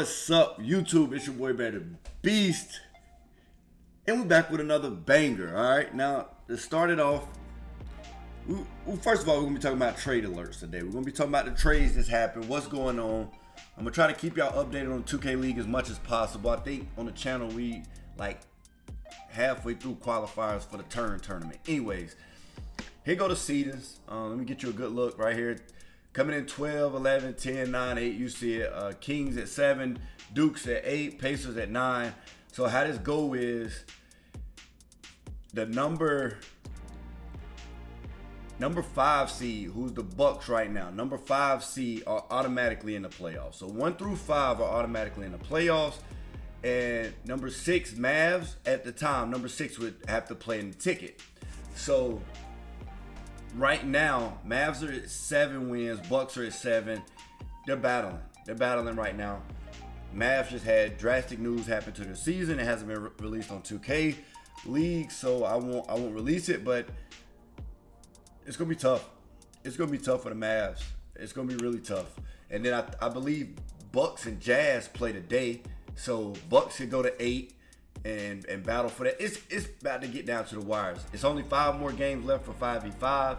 What's up, YouTube? It's your boy BEARDABEAST, and we're back with another banger. All right, now to start it off, first of all, we're gonna be talking about trade alerts today. We're gonna be talking about the trades that's happened, what's going on. I'm gonna try to keep y'all updated on the 2K League as much as possible. I think on the channel we like halfway through qualifiers for the tournament. Anyways, here go the seedings. Let me get you a good look right here. Coming in 12, 11, 10, 9, 8. You see it. Kings at 7, Dukes at 8, Pacers at 9. So how this go is the number 5 seed, who's the Bucks right now. Number 5 seed are automatically in the playoffs. So 1 through 5 are automatically in the playoffs. And number 6, Mavs, at the time, number 6 would have to play in the ticket. So right now, Mavs are at 7 wins, Bucks are at 7. They're battling. They're battling right now. Mavs just had drastic news happen to their season. It hasn't been released on 2K League, so I won't release it, but it's gonna be tough. It's gonna be tough for the Mavs. It's gonna be really tough. And then I believe Bucks and Jazz play today, so Bucks could go to 8 and battle for that. It's about to get down to the wires. It's only 5 more games left for 5v5.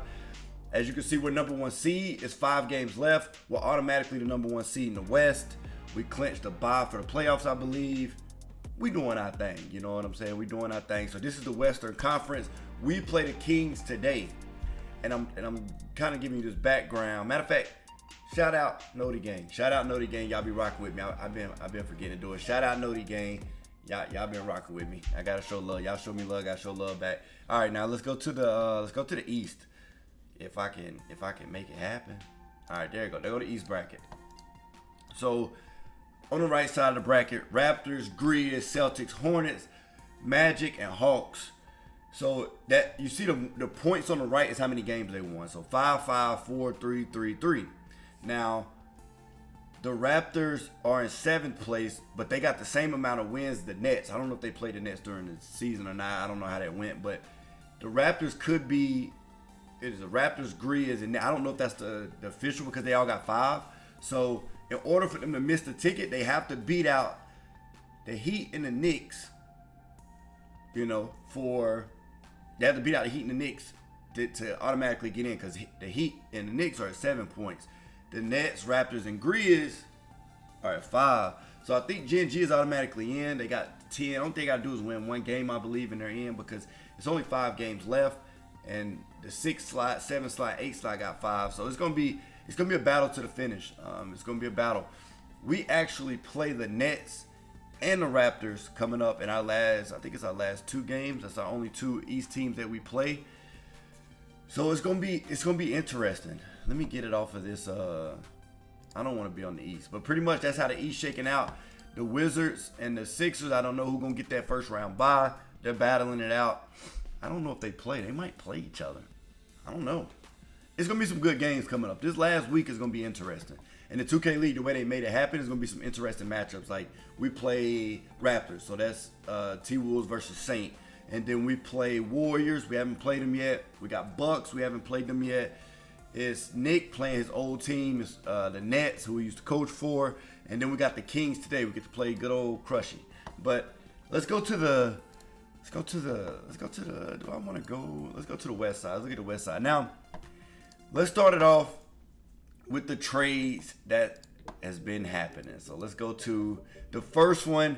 As you can see, we're number 1 seed. It's 5 games left. We're automatically the number 1 seed in the West. We clinched a bye for the playoffs, I believe. We doing our thing. You know what I'm saying? We doing our thing. So this is the Western Conference. We play the Kings today. And I'm kind of giving you this background. Matter of fact, shout out Noti Gang. Shout out Noti Gang. Y'all be rocking with me. I've been forgetting to do it. Shout out Noti Gang. Y'all been rocking with me. I gotta show love. Y'all show me love. Gotta show love back. All right, now let's go to the East. If I can make it happen. All right, there you go. There go the East bracket. So on the right side of the bracket, Raptors, Grizz, Celtics, Hornets, Magic, and Hawks. So that you see the points on the right is how many games they won. So 5-5, 4-3, 3-3. Now the Raptors are in 7th place, but they got the same amount of wins as the Nets. I don't know if they played the Nets during the season or not. I don't know how that went, but the Raptors could be. It is the Raptors, Grizz, and I don't know if that's the official because they all got 5. So in order for them to miss the ticket, they have to beat out the Heat and the Knicks. You know, they have to beat out the Heat and the Knicks to automatically get in because the Heat and the Knicks are at 7 points. The Nets, Raptors, and Grizz are at 5. So I think Gen G is automatically in. They got 10. The only thing they got to do is win 1 game, I believe, and they're in because it's only 5 games left. And the 6th slot, 7th slot, 8th slot got 5. So it's gonna be a battle to the finish. It's gonna be a battle. We actually play the Nets and the Raptors coming up in I think it's our last 2 games. That's our only 2 East teams that we play. So it's gonna be interesting. Let me get it off of this. I don't want to be on the East, but pretty much that's how the East shaking out. The Wizards and the Sixers, I don't know who's gonna get that first round bye. They're battling it out. I don't know if they play. They might play each other. I don't know. It's gonna be some good games coming up. This last week is gonna be interesting. And the 2K League, the way they made it happen, is gonna be some interesting matchups. Like we play Raptors, so that's T-Wolves versus Saint. And then we play Warriors. We haven't played them yet. We got Bucks. We haven't played them yet. It's Nick playing his old team. It's the Nets, who he used to coach for. And then we got the Kings today. We get to play good old Crushy. But let's go to the do I want to go? Let's go to the West side. Let's look at the West side. Now, let's start it off with the trades that has been happening. So let's go to the first one.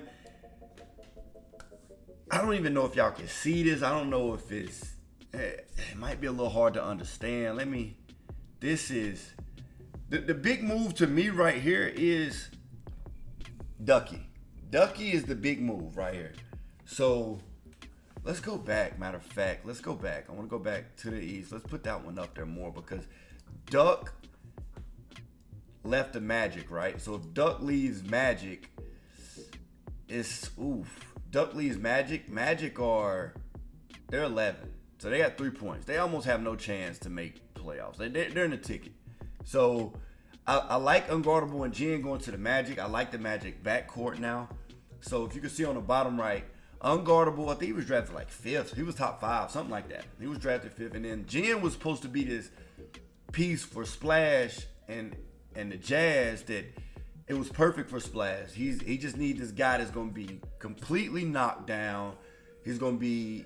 I don't even know if y'all can see this. I don't know if it might be a little hard to understand. This is, the big move to me right here is Ducky. Ducky is the big move right here. So let's go back. Matter of fact, let's go back. I want to go back to the East. Let's put that one up there more because Duck left the Magic, right? So if Duck leaves Magic, Duck leaves Magic. Magic they're 11. So they got 3 points. They almost have no chance to make playoffs. They're in the ticket. So I like Unguardable and Jen going to the Magic. I like the Magic backcourt now. So if you can see on the bottom right, Unguardable, I think he was drafted like 5th. He was top 5, something like that. He was drafted 5th. And then Jen was supposed to be this piece for Splash and the Jazz that it was perfect for Splash. He just needs this guy that's gonna be completely knocked down. He's gonna be.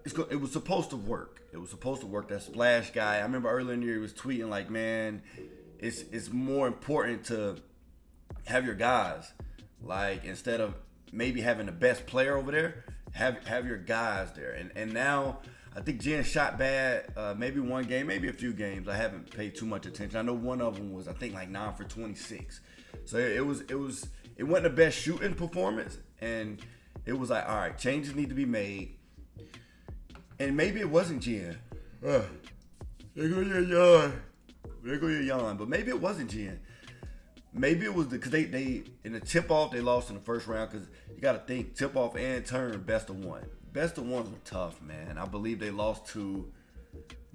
It was supposed to work. It was supposed to work. That Splash guy. I remember earlier in the year he was tweeting like, "Man, it's more important to have your guys. Like instead of maybe having the best player over there, have your guys there." And now I think Jen shot bad. Maybe one game, maybe a few games. I haven't paid too much attention. I know one of them was I think like 9 for 26. So it wasn't the best shooting performance, and it was like, all right, changes need to be made. And maybe it wasn't Jen. There go your yawn. But maybe it wasn't Jen. Maybe it was because they in the tip off they lost in the first round, because you got to think tip off and turn best of one. Best of ones were tough, man. I believe they lost to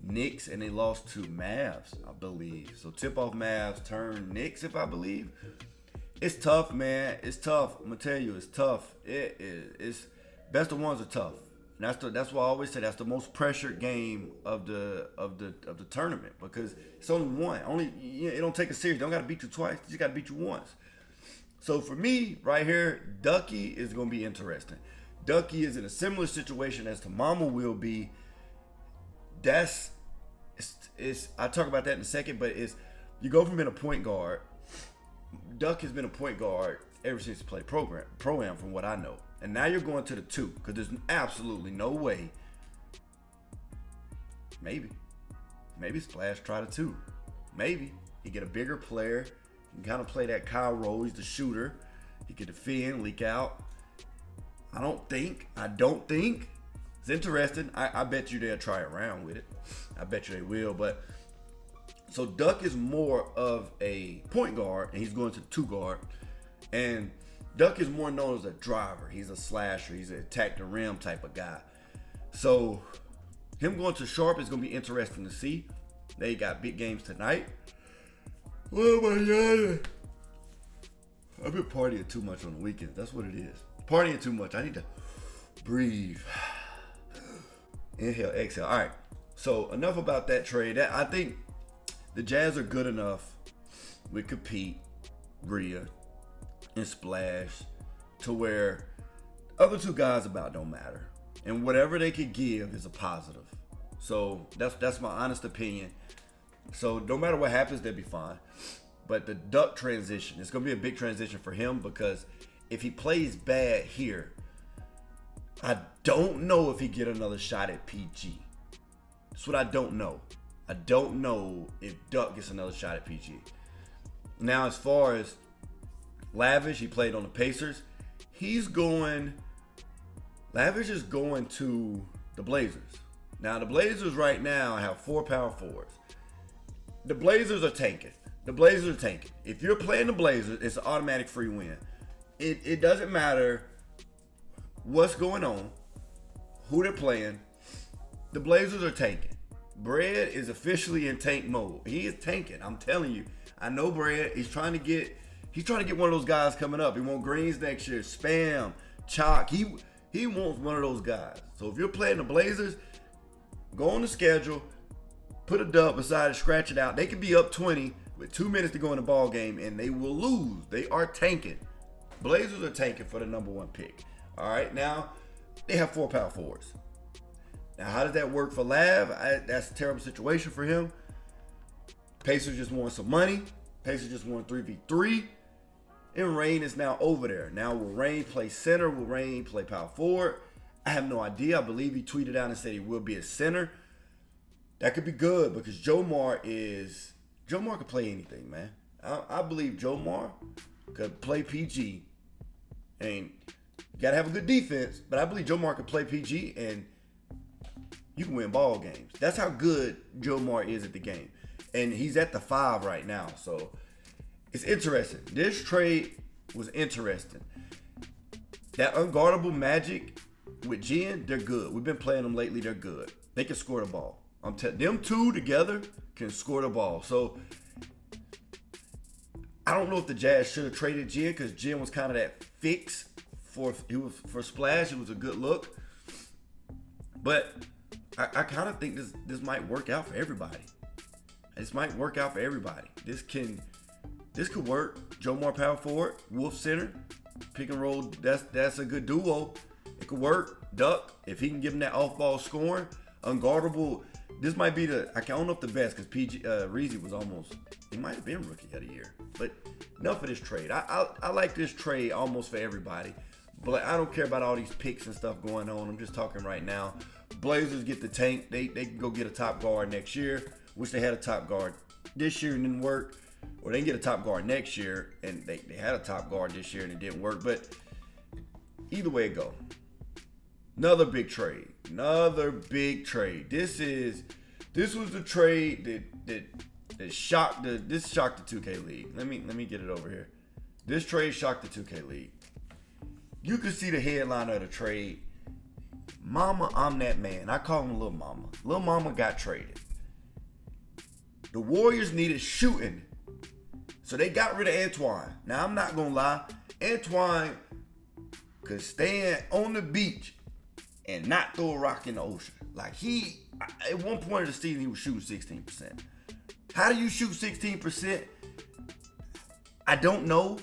Knicks and they lost to Mavs, I believe. So tip off Mavs, turn Knicks, if I believe. It's tough, man. It's tough. I'm gonna tell you, it's tough. It's best of ones are tough. And that's why I always say that's the most pressured game of the tournament, because it's only one. It don't take it serious. They don't got to beat you twice. They just got to beat you once. So for me, right here, Ducky is gonna be interesting. Ducky is in a similar situation as to Mama will be. I'll talk about that in a second, but you go from being a point guard. Duck has been a point guard ever since he played pro-am, from what I know. And now you're going to the 2, because there's absolutely no way. Maybe Splash try the 2. Maybe he get a bigger player. He can kind of play that Kyle role. He's the shooter. He can defend, leak out. I don't think. It's interesting. I bet you they'll try around with it. I bet you they will. But so Duck is more of a point guard, and he's going to the 2 guard. And Duck is more known as a driver. He's a slasher. He's an attack the rim type of guy. So him going to Sharp is going to be interesting to see. They got big games tonight. Oh my God. I've been partying too much on the weekends. That's what it is. Partying too much. I need to breathe. Inhale, exhale. All right. So enough about that trade. I think the Jazz are good enough with Compete, Rhea, and Splash to where other 2 guys about don't matter, and whatever they could give is a positive. So that's my honest opinion. So no matter what happens, they'll be fine. But the Duck transition, it's gonna be a big transition for him, because if he plays bad here, I don't know if he get another shot at PG. That's what I don't know. I don't know if Duck gets another shot at PG. Now, as far as Lavish, he played on the Pacers. Lavish is going to the Blazers. Now, the Blazers right now have 4 power forwards. The Blazers are tanking. If you're playing the Blazers, it's an automatic free win. It doesn't matter what's going on, who they're playing. The Blazers are tanking. Bread is officially in tank mode. He is tanking. I'm telling you. I know Bread. He's trying to get one of those guys coming up. He wants Greens next year. Spam, Chalk. He wants one of those guys. So if you're playing the Blazers, go on the schedule, put a dub beside it, scratch it out. They could be up 20 with 2 minutes to go in the ball game, and they will lose. They are tanking. Blazers are tanking for the #1 pick. All right, now they have 4 power forwards. Now, how does that work for Lav? That's a terrible situation for him. Pacers just want some money. Pacers just want 3v3. And Rain is now over there. Now, will Rain play center? Will Rain play power forward? I have no idea. I believe he tweeted out and said he will be a center. That could be good, because Jomar could play anything, man. I believe Jomar could play PG. And you got to have a good defense, but I believe Jomar could play PG, and you can win ball games. That's how good Jomar is at the game. And he's at the 5 right now. So it's interesting. This trade was interesting. That unguardable Magic with Jen, they're good. We've been playing them lately. They're good. They can score the ball. Them 2 together can score the ball. So I don't know if the Jazz should have traded Jen, because Jen was kind of that fix for Splash. It was a good look. But I kind of think this might work out for everybody. This can This could work. Joe Moore power forward, Wolf center, pick and roll. That's a good duo. It could work. Duck, if he can give him that off-ball scoring, unguardable. This might be I don't know if the best, because Reezy was almost, he might have been rookie of the year. But enough of this trade. I like this trade almost for everybody. But I don't care about all these picks and stuff going on. I'm just talking right now. Blazers get the tank. They can go get a top guard next year. Wish they had a top guard this year and didn't work. Or they can get a top guard next year, and they had a top guard this year and it didn't work. But either way it go. Another big trade. Another big trade. This was the trade that shocked the 2K League. Let me get it over here. This trade shocked the 2K League. You could see the headline of the trade. Mama, I'm that man. I call him Lil Mama. Lil Mama got traded. The Warriors needed shooting, so they got rid of Antoine. Now, I'm not going to lie. Antoine could stand on the beach and not throw a rock in the ocean. Like at one point of the season, he was shooting 16%. How do you shoot 16%? I don't know.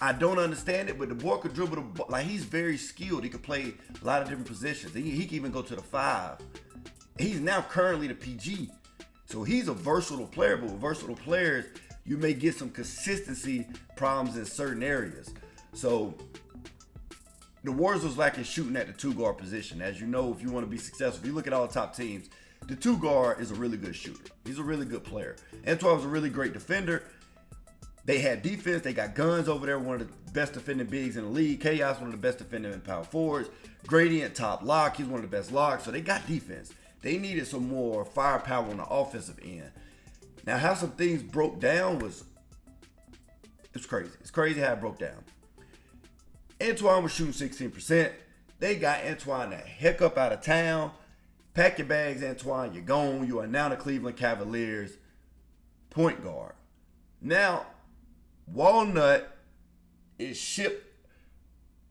I don't understand it, but the boy could dribble the ball. Like, he's very skilled. He could play a lot of different positions. He can even go to the 5. He's now currently the PG. So he's a versatile player, but with versatile players, you may get some consistency problems in certain areas. So the Warriors was lacking shooting at the 2-guard position. As you know, if you want to be successful, if you look at all the top teams, the 2-guard is a really good shooter. He's a really good player. Antoine was a really great defender. They had defense. They got guns over there. One of the best defending bigs in the league. Chaos, one of the best defending power forwards. Gradient, top lock. He's one of the best locks. So they got defense. They needed some more firepower on the offensive end. Now, how some things broke down it's crazy. It's crazy how it broke down. Antoine was shooting 16%. They got Antoine the heck up out of town. Pack your bags, Antoine. You're gone. You are now the Cleveland Cavaliers point guard. Now, Walnut is shipped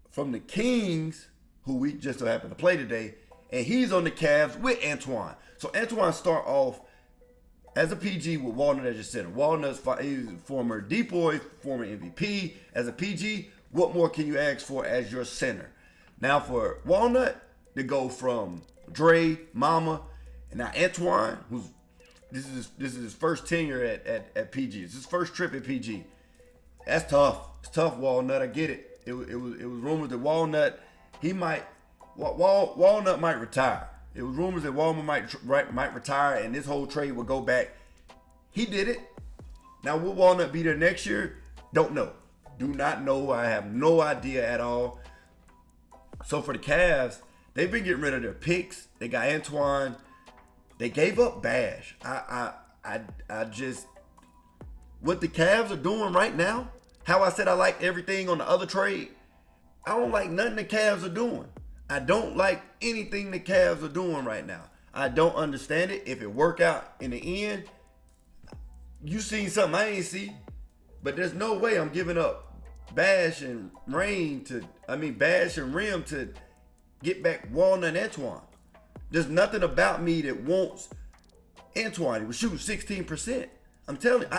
from the Kings, who we just so happen to play today, and he's on the Cavs with Antoine. So Antoine start off as a PG with Walnut as your center. Walnut's he's a former D-boy, former MVP. As a PG, what more can you ask for as your center? Now for Walnut to go from Dre, Mama, and now Antoine, who's this is his first tenure at PG. It's his first trip at PG. That's tough. It's tough, Walnut. I get it. It was rumors that Walnut Walnut might retire. It was rumors that Walnut might retire, and this whole trade would go back. He did it. Now, will Walnut be there next year? Don't know. Do not know. I have no idea at all. So for the Cavs, they've been getting rid of their picks. They got Antoine. They gave up Bash. I just, what the Cavs are doing right now, how I said I like everything on the other trade, I don't like nothing the Cavs are doing. I don't like anything the Cavs are doing right now. I don't understand it. If it work out in the end, you seen something I ain't see. But there's no way I'm giving up Bash and Rim to get back Walnut and Antoine. There's nothing about me that wants Antoine. He was shooting 16%. I'm telling you,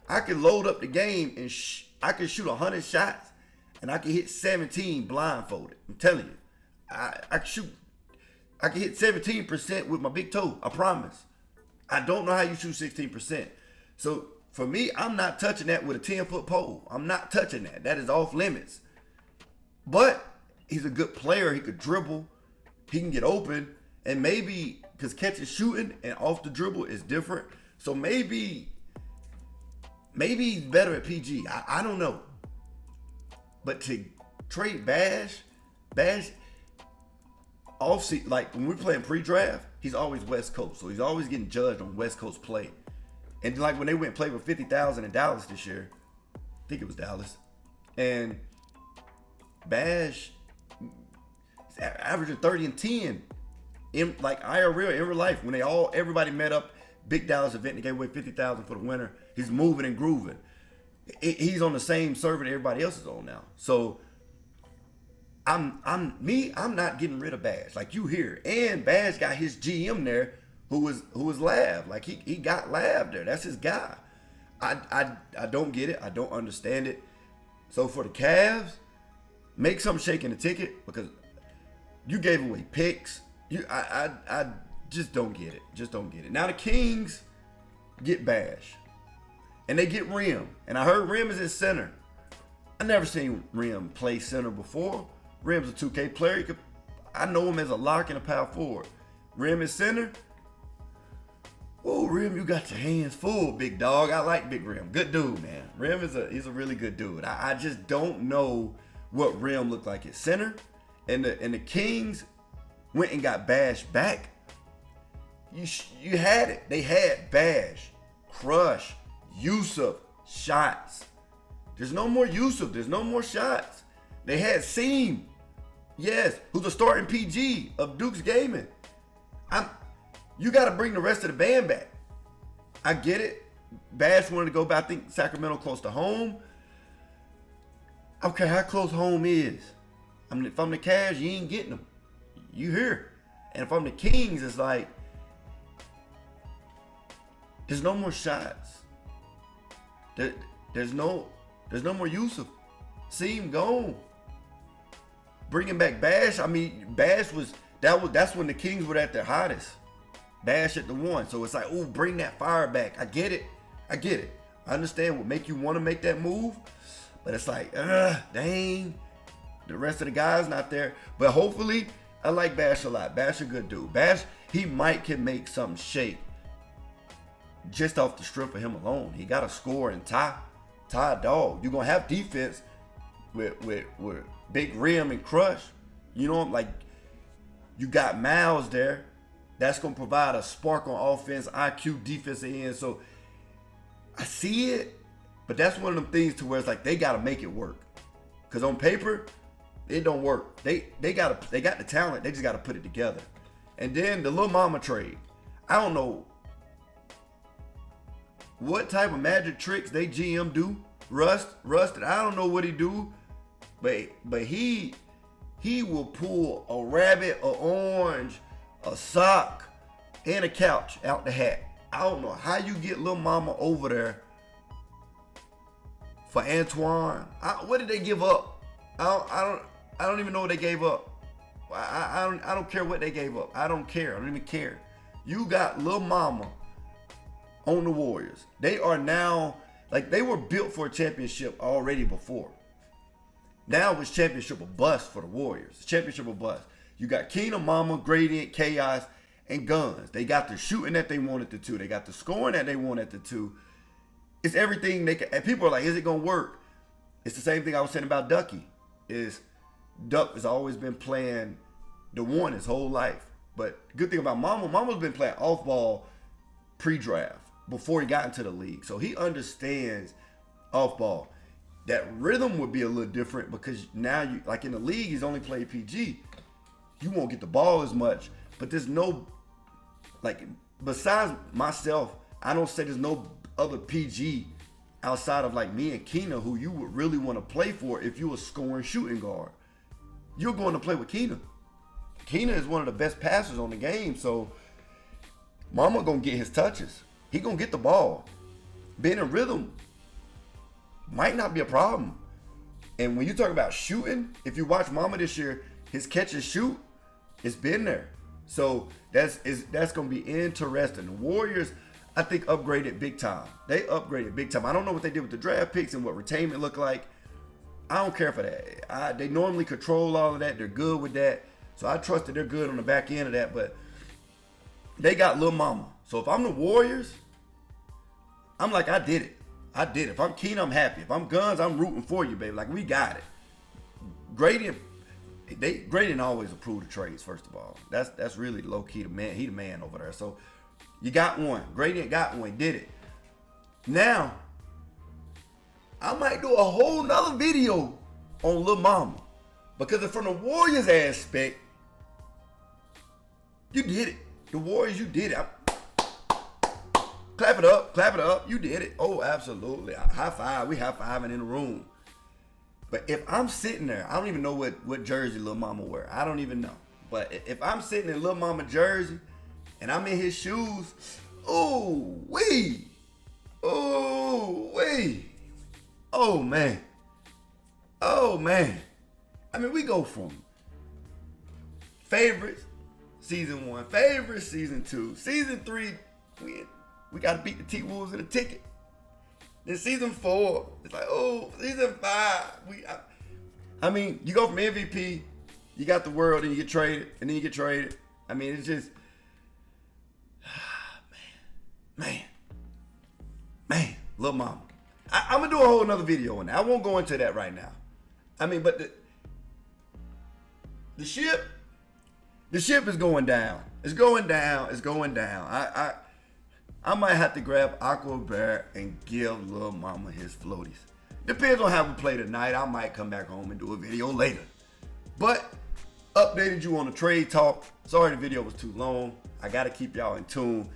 I could load up the game and I could shoot 100 shots and I could hit 17 blindfolded. I'm telling you, I could hit 17% with my big toe. I promise. I don't know how you shoot 16%. So for me, I'm not touching that with a 10-foot pole. I'm not touching that. That is off limits. But he's a good player. He could dribble. He can get open. And maybe, because catching, shooting, and off the dribble is different. So maybe he's better at PG. I don't know. But to trade Bash, like when we're playing pre-draft, he's always West Coast. So he's always getting judged on West Coast play. And like when they went and played with 50,000 in Dallas this year, I think it was Dallas, and Bash is averaging 30 and 10 in like IRL in real life. When everybody met up, big Dallas event, they gave away 50,000 for the winner. He's moving and grooving. He's on the same server that everybody else is on now. So I'm not getting rid of Bash like you hear. And Bash got his GM there, who was Lav. Like he got Lav there. That's his guy. I don't get it. I don't understand it. So for the Cavs, make something shaking the ticket because you gave away picks. I just don't get it. Just don't get it. Now the Kings get Bash. And they get Rim. And I heard Rim is at center. I never seen Rim play center before. Rim's a 2K player. I know him as a lock and a power forward. Rim is center. Oh, Rim, you got your hands full, big dog. I like Big Rim. Good dude, man. Rim he's a really good dude. I just don't know what Rim looked like at center. And the Kings went and got Bash back. You had it. They had Bash, Crush, Yusuf, shots. There's no more Yusuf. There's no more shots. They had Seam. Yes, who's a starting PG of Duke's Gaming. You got to bring the rest of the band back. I get it. Bash wanted to go back, I think Sacramento close to home. I don't care how close home is. I mean, if I'm the Cavs, you ain't getting them. You here. And if I'm the Kings, it's like, there's no more shots. There's no more Yusuf. Seam gone. Bringing back Bash. I mean, Bash that's when the Kings were at their hottest. Bash at the 1. So it's like, oh, bring that fire back. I get it. I understand what make you want to make that move. But it's like, dang. The rest of the guys not there. But hopefully, I like Bash a lot. Bash a good dude. Bash, he can make something shake. Just off the strip of him alone. He got to score and tie dog. You're going to have defense with Big Rim and Crush. You know, like, you got Miles there. That's going to provide a spark on offense, IQ, defensive end. So, I see it. But that's one of them things to where it's like, they got to make it work. Because on paper, it don't work. They got the talent. They just got to put it together. And then the Lil Mama trade. I don't know what type of magic tricks they GM do. Rusted. I don't know what he do, but he will pull a rabbit, a orange, a sock, and a couch out the hat. I don't know how you get Lil Mama over there for Antoine. What did they give up? I don't even know what they gave up. I don't care what they gave up. I don't care. I don't even care. You got Lil Mama on the Warriors. They are now, like, they were built for a championship already before. Now it's championship or bust for the Warriors. Championship or bust. You got Keenum, Mama, Gradient, Chaos, and Guns. They got the shooting that they wanted the 2. They got the scoring that they wanted the 2. It's everything they can. And people are like, is it going to work? It's the same thing I was saying about Ducky. Duck has always been playing the 1 his whole life. But good thing about Mama's been playing off ball pre-draft before he got into the league. So he understands off ball. That rhythm would be a little different because now you, like in the league, he's only played PG. You won't get the ball as much, but there's no, like, besides myself, I don't say there's no other PG outside of like me and Keena who you would really want to play for if you were scoring shooting guard. You're going to play with Keena. Keena is one of the best passers on the game, so Mama gonna get his touches. He gonna get the ball. Being in rhythm might not be a problem. And when you talk about shooting, if you watch Mama this year, his catch and shoot, it's been there. So that's gonna be interesting. The Warriors, I think, upgraded big time. They upgraded big time. I don't know what they did with the draft picks and what retainment looked like. I don't care for that. They normally control all of that. They're good with that. So I trust that they're good on the back end of that. But they got Lil Mama. So if I'm the Warriors, I'm like, I did it. If I'm Keen, I'm happy. If I'm Guns, I'm rooting for you, baby. Like, we got it. Gradient always approved the trades, first of all. That's really low key the man. He the man over there. So you got one. Gradient got one. Did it. Now, I might do a whole nother video on Lil Mama. Because from the Warriors aspect, you did it. The Warriors, you did it. Clap it up. You did it. Oh, absolutely. High five. We high fiving in the room. But if I'm sitting there, I don't even know what jersey Lil Mama wear. I don't even know. But if I'm sitting in Lil Mama jersey and I'm in his shoes, ooh, wee. Oh, wait. Oh, man. Oh, man. I mean, we go from favorites, season 1, favorites, season 2, season 3, we got to beat the T-Wolves in a ticket. Then season 4, it's like, oh, season 5, I mean, you go from MVP, you got the world, and you get traded, and then you get traded. I mean, it's just, man, little mama. I'm gonna do a whole another video on that. I won't go into that right now. I mean, but the ship is going down. It's going down. It's going down. I might have to grab Aqua Bear and give little mama his floaties. Depends on how we play tonight. I might come back home and do a video later. But updated you on the trade talk. Sorry the video was too long. I gotta keep y'all in tune.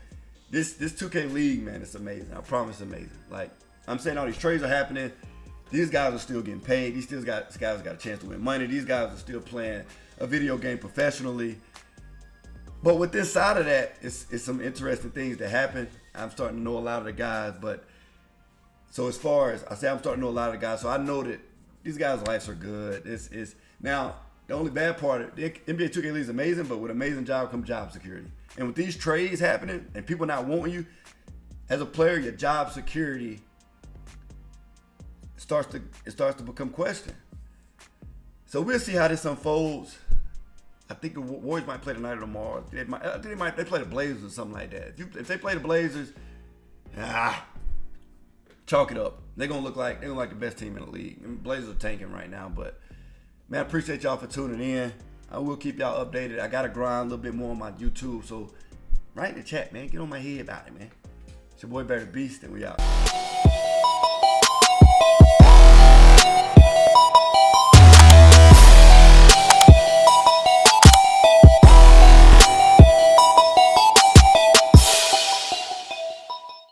This 2K League, man, it's amazing. I promise it's amazing. Like, I'm saying all these trades are happening. These guys are still getting paid. These guys got a chance to win money. These guys are still playing a video game professionally. But with this side of that, it's some interesting things that happen. I'm starting to know a lot of the guys, but so as far as I say, I'm starting to know a lot of the guys. So I know that these guys' lives are good. It's now the only bad part of the NBA 2K League is amazing, but with amazing job comes job security. And with these trades happening and people not wanting you, as a player, your job security starts to become questioned. So we'll see how this unfolds. I think the Warriors might play tonight or tomorrow. They play the Blazers or something like that. If they play the Blazers, chalk it up. They're gonna look like the best team in the league. And Blazers are tanking right now, but man, I appreciate y'all for tuning in. I will keep y'all updated. I gotta grind a little bit more on my YouTube, so write in the chat, man. Get on my head about it, man. It's your boy BEARDABEAST, and we out.